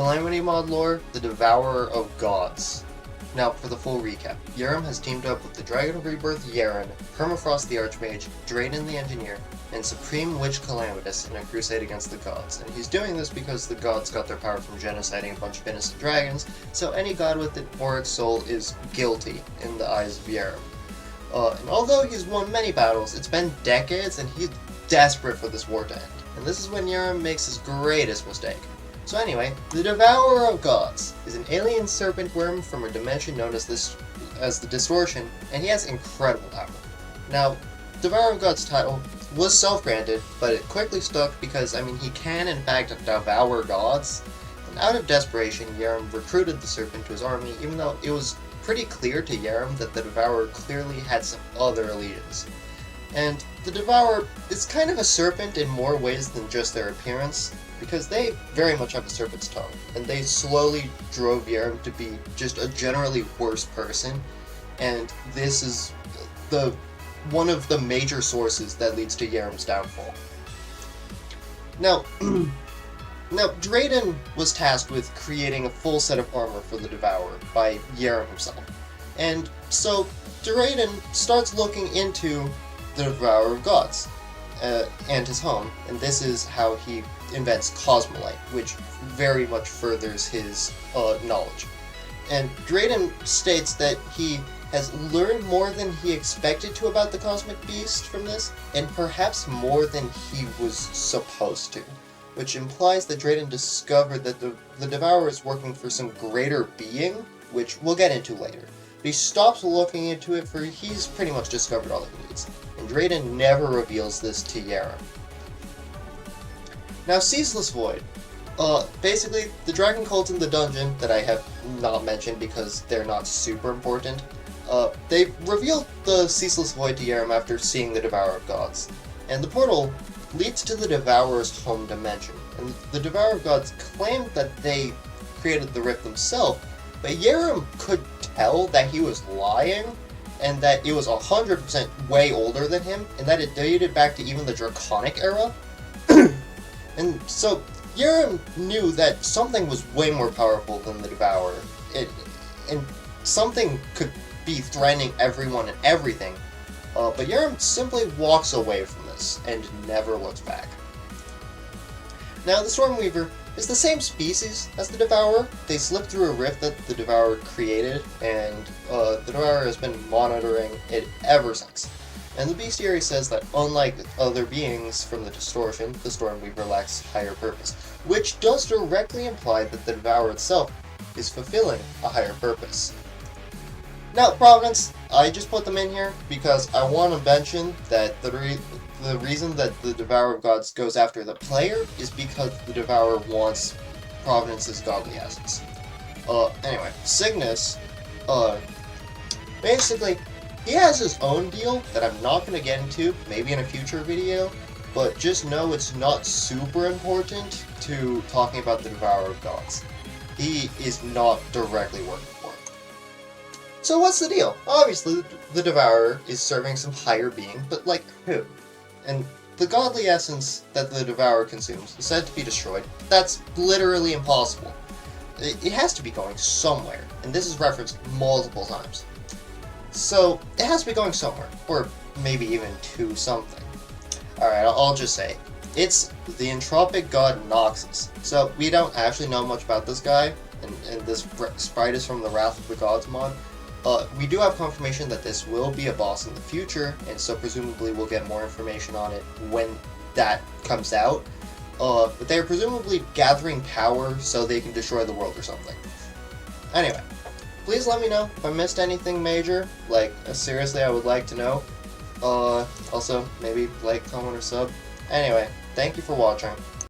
Calamity mod lore, the Devourer of Gods. Now, for the full recap, Yharem has teamed up with the Dragon of Rebirth Yaren, Permafrost the Archmage, Drayden the Engineer, and Supreme Witch Calamitous in a crusade against the gods. And he's doing this because the gods got their power from genociding a bunch of innocent dragons, so any god with an auric soul is guilty in the eyes of Yharem. And although he's won many battles, it's been decades and he's desperate for this war to end. And this is when Yharem makes his greatest mistake. So anyway, the Devourer of Gods is an alien serpent worm from a dimension known as the Distortion, and he has incredible power. Now, Devourer of Gods title was self-granted, but it quickly stuck because, he can in fact devour gods. And out of desperation, Yharem recruited the serpent to his army, even though it was pretty clear to Yharem that the Devourer clearly had some other allegiance. And the Devourer is kind of a serpent in more ways than just their appearance, because they very much have a serpent's tongue, and they slowly drove Yharem to be just a generally worse person, and this is one of the major sources that leads to Yarem's downfall. Now, Drayden was tasked with creating a full set of armor for the Devourer by Yharem himself, and so Drayden starts looking into the Devourer of Gods and his home, and this is how he invents Cosmalite, which very much furthers his knowledge. And Drayden states that he has learned more than he expected to about the Cosmic Beast from this, and perhaps more than he was supposed to, which implies that Drayden discovered that the Devourer is working for some greater being, which we'll get into later. But he stops looking into it, for he's pretty much discovered all he needs, and Drayden never reveals this to Yharem. Now, Ceaseless Void. Basically, the dragon cult in the dungeon that I have not mentioned because they're not super important, they revealed the Ceaseless Void to Yharem after seeing the Devourer of Gods. And the portal leads to the Devourer's home dimension. And the Devourer of Gods claimed that they created the rift themselves, but Yharem could tell that he was lying, and that it was 100% way older than him, and that it dated back to even the Draconic era. And so, Yharem knew that something was way more powerful than the Devourer, and something could be threatening everyone and everything, but Yharem simply walks away from this, and never looks back. Now, the Stormweaver is the same species as the Devourer. They slipped through a rift that the Devourer created, and the Devourer has been monitoring it ever since. And the bestiary says that unlike other beings from the Distortion, the Stormweaver lacks higher purpose, which does directly imply that the Devourer itself is fulfilling a higher purpose. Now, Provence, I just put them in here because I want to mention that the reason that the Devourer of Gods goes after the player is because the Devourer wants Provence's godly essence. Anyway, Signis, basically, he has his own deal that I'm not going to get into, maybe in a future video, but just know it's not super important to talking about the Devourer of Gods. He is not directly working for it. So what's the deal? Obviously, the Devourer is serving some higher being, but like who? And the godly essence that the Devourer consumes is said to be destroyed. That's literally impossible. It has to be going somewhere, and this is referenced multiple times. So, it has to be going somewhere, or maybe even to something. Alright, I'll just say, it's the Entropic God Noxus. So, we don't actually know much about this guy, and this sprite is from the Wrath of the Gods mod. We do have confirmation that this will be a boss in the future, and so presumably we'll get more information on it when that comes out. But they're presumably gathering power so they can destroy the world or something. Anyway. Please let me know if I missed anything major. Like, seriously, I would like to know. Also, maybe like, comment, or sub. Anyway, thank you for watching.